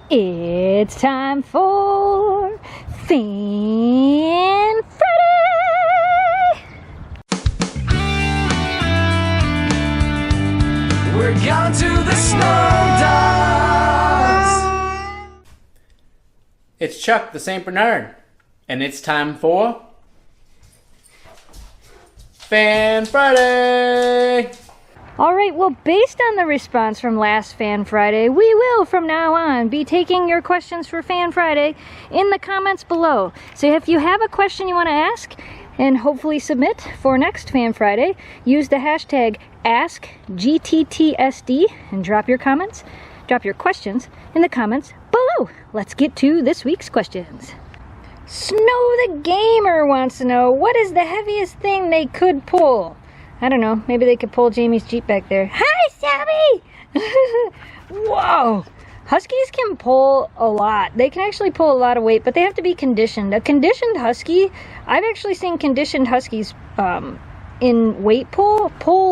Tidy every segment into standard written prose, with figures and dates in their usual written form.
It's time for Fan Friday! We're gone to the Snow Dogs! It's Chuck the St. Bernard, and it's time for Fan Friday! Alright, well, based on the response from last Fan Friday, we will from now on be taking your questions for Fan Friday in the comments below. So if you have a question you want to ask and hopefully submit for next Fan Friday, use the hashtag AskGTTSD and drop your questions in the comments below. Let's get to this week's questions. Snow the Gamer wants to know, what is the heaviest thing they could pull? I don't know, maybe they could pull Jamie's Jeep back there. Hi, Shelby! Whoa! Huskies can pull a lot. They can actually pull a lot of weight, but they have to be conditioned. A conditioned husky, I've actually seen conditioned huskies in weight pull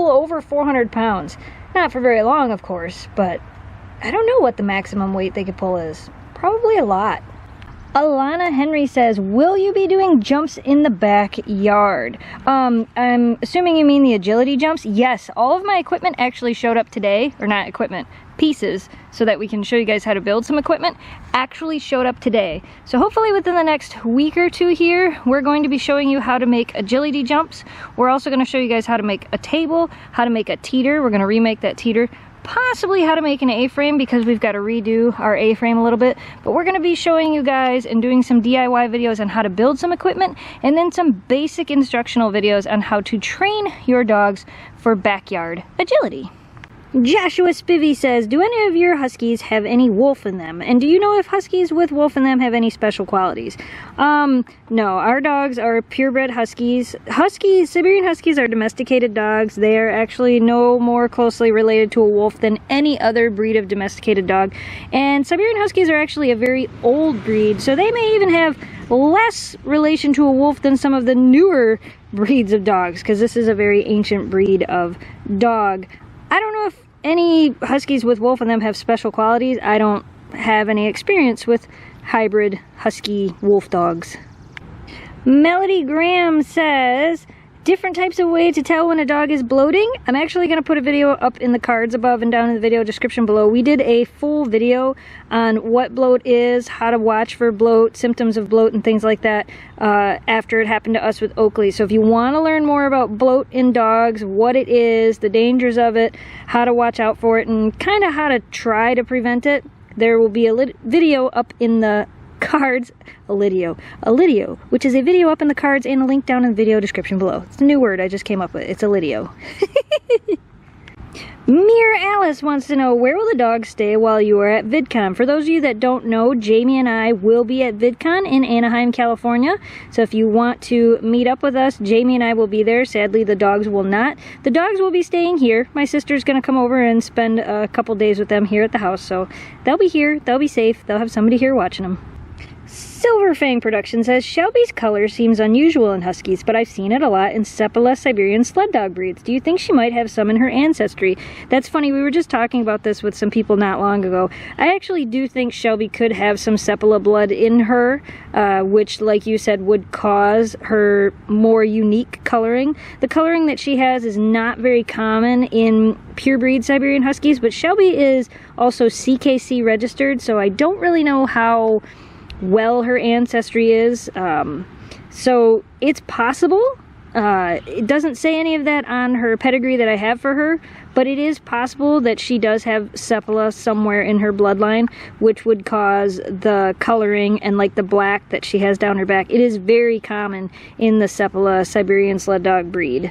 over 400 pounds. Not for very long, of course, but I don't know what the maximum weight they could pull is. Probably a lot. Alana Henry says, will you be doing jumps in the backyard? I'm assuming you mean the agility jumps. Yes, all of my equipment actually showed up today, or not equipment, pieces, so that we can show you guys how to build some equipment, actually showed up today. So hopefully within the next week or two here, we're going to be showing you how to make agility jumps. We're also going to show you guys how to make a table, how to make a teeter. We're going to remake that teeter. Possibly how to make an A-frame, because we've got to redo our A-frame a little bit, but we're going to be showing you guys and doing some DIY videos on how to build some equipment, and then some basic instructional videos on how to train your dogs for backyard agility. Joshua Spivey says, do any of your Huskies have any wolf in them? And do you know if Huskies with wolf in them have any special qualities? No, our dogs are purebred Huskies. Siberian Huskies are domesticated dogs. They are actually no more closely related to a wolf than any other breed of domesticated dog. And Siberian Huskies are actually a very old breed, so they may even have less relation to a wolf than some of the newer breeds of dogs, because this is a very ancient breed of dog. I don't know if any Huskies with wolf in them have special qualities. I don't have any experience with hybrid Husky wolf dogs. Melody Graham says, different types of way to tell when a dog is bloating. I'm actually going to put a video up in the cards above and down in the video description below. We did a full video on what bloat is, how to watch for bloat, symptoms of bloat, and things like that after it happened to us with Oakley. So if you want to learn more about bloat in dogs, what it is, the dangers of it, how to watch out for it, and kind of how to try to prevent it, there will be a video up in the cards, a lidio, which is a video up in the cards and a link down in the video description below. It's a new word I just came up with. It's a lidio. Mir Alice wants to know, where will the dogs stay while you are at Vidcon? For those of you that don't know, Jamie and I will be at Vidcon in Anaheim, California. So if you want to meet up with us, Jamie and I will be there. Sadly, the dogs will not. The dogs will be staying here. My sister's going to come over and spend a couple days with them here at the house. So they'll be here. They'll be safe. They'll have somebody here watching them. Silverfang Production says, Shelby's color seems unusual in Huskies, but I've seen it a lot in Seppala Siberian Sleddog breeds. Do you think she might have some in her ancestry? That's funny, we were just talking about this with some people not long ago. I actually do think Shelby could have some Seppala blood in her, which, like you said, would cause her more unique coloring. The coloring that she has is not very common in purebred Siberian Huskies, but Shelby is also CKC registered, so I don't really know how well her ancestry is, so it's possible. It doesn't say any of that on her pedigree that I have for her, but it is possible that she does have Seppala somewhere in her bloodline, which would cause the coloring and like the black that she has down her back. It is very common in the Seppala Siberian Sleddog breed.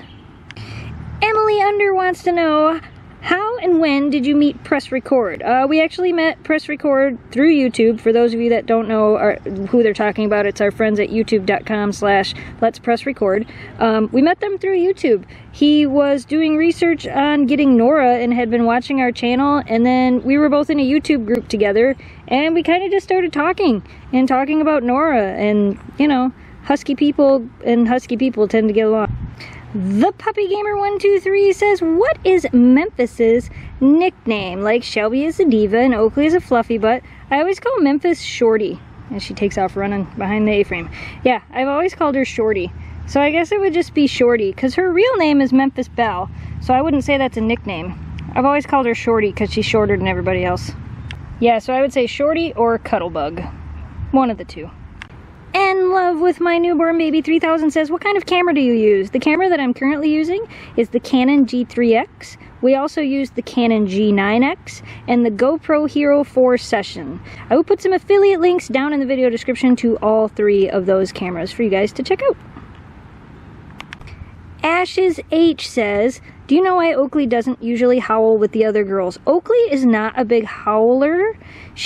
Emily Under wants to know, how and when did you meet Press Record? We actually met Press Record through YouTube. For those of you that don't know who they're talking about, it's our friends at youtube.com/letspressrecord. We met them through YouTube. He was doing research on getting Nora and had been watching our channel, and then we were both in a YouTube group together, and we kind of just started talking about Nora, and you know, Husky people and Husky people tend to get along. The Puppy Gamer 123 says, what is Memphis's nickname? Like Shelby is a diva and Oakley is a fluffy butt. I always call Memphis Shorty as she takes off running behind the A-frame. Yeah, I've always called her Shorty. So I guess it would just be Shorty, because her real name is Memphis Belle, so I wouldn't say that's a nickname. I've always called her Shorty because she's shorter than everybody else. Yeah, so I would say Shorty or Cuddlebug. One of the two. And Love with My Newborn Baby 3000 says, what kind of camera do you use? The camera that I'm currently using is the Canon G3X. We also use the Canon G9X and the GoPro Hero 4 Session. I will put some affiliate links down in the video description to all 3 of those cameras for you guys to check out. Ashes H says, do you know why Oakley doesn't usually howl with the other girls? Oakley is not a big howler.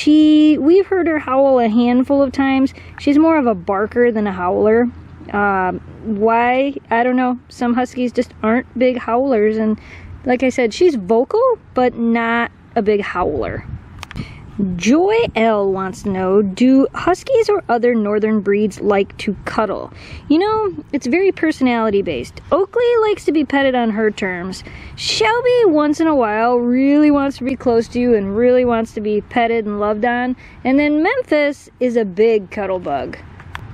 We've heard her howl a handful of times. She's more of a barker than a howler. Why? I don't know. Some Huskies just aren't big howlers, and like I said, she's vocal, but not a big howler. Joy L wants to know, do Huskies or other northern breeds like to cuddle? You know, it's very personality based. Oakley likes to be petted on her terms. Shelby, once in a while, really wants to be close to you and really wants to be petted and loved on. And then Memphis is a big cuddle bug.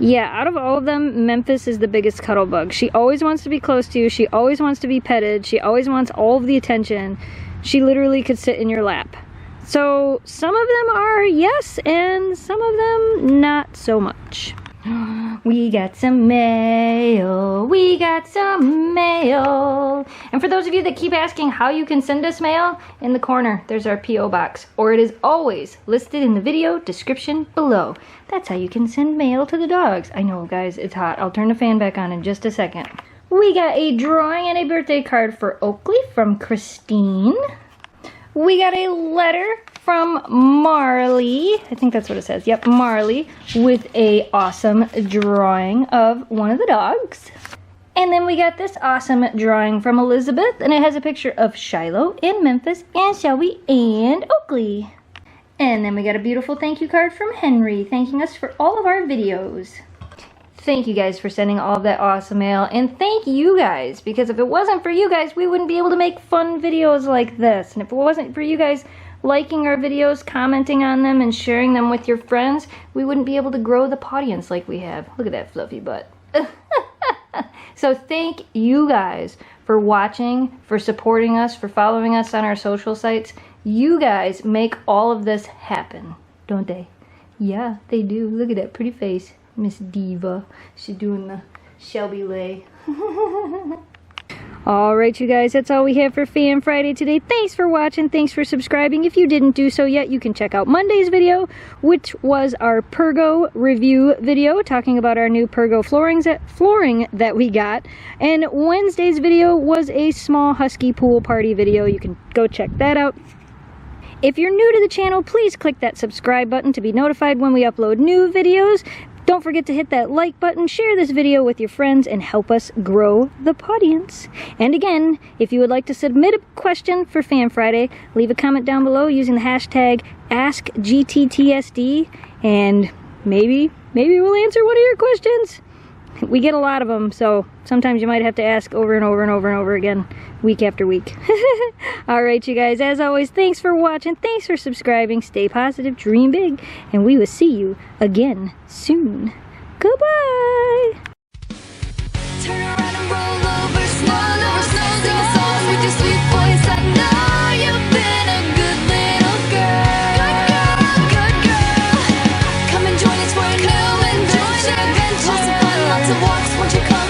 Yeah, out of all of them, Memphis is the biggest cuddle bug. She always wants to be close to you. She always wants to be petted. She always wants all of the attention. She literally could sit in your lap. So some of them are yes, and some of them not so much. We got some mail. We got some mail. And for those of you that keep asking how you can send us mail, in the corner there's our P.O. box, or it is always listed in the video description below. That's how you can send mail to the dogs. I know, guys, it's hot. I'll turn the fan back on in just a second. We got a drawing and a birthday card for Oakley from Christine. We got a letter from Marley. I think that's what it says. Yep, Marley, with a awesome drawing of one of the dogs. And then we got this awesome drawing from Elizabeth, and it has a picture of Shiloh and Memphis and Shelby and Oakley. And then we got a beautiful thank you card from Henry, thanking us for all of our videos. Thank you guys for sending all of that awesome mail, and thank you guys, because if it wasn't for you guys, we wouldn't be able to make fun videos like this. And if it wasn't for you guys liking our videos, commenting on them, and sharing them with your friends, we wouldn't be able to grow the audience like we have. Look at that fluffy butt. So thank you guys for watching, for supporting us, for following us on our social sites. You guys make all of this happen, don't they? Yeah, they do. Look at that pretty face. Miss Diva. She's doing the Shelby lay. Alright, you guys, that's all we have for Fan Friday today. Thanks for watching. Thanks for subscribing. If you didn't do so yet, you can check out Monday's video, which was our Pergo review video, talking about our new Pergo flooring that we got. And Wednesday's video was a small Husky pool party video. You can go check that out. If you're new to the channel, please click that subscribe button to be notified when we upload new videos. Don't forget to hit that like button, share this video with your friends, and help us grow the audience. And again, if you would like to submit a question for Fan Friday, leave a comment down below using the hashtag AskGTTSD, and maybe we'll answer one of your questions. We get a lot of them, so sometimes you might have to ask over and over and over and over again, week after week. Alright, you guys, as always, thanks for watching, thanks for subscribing, stay positive, dream big, and we will see you again soon. Goodbye! Turn around and roll over, snow, sing a song with your sweet voice. I know you've been a good little girl. Good girl. Come and join us for a new adventure. Lots of fun, lots of walks, won't you come?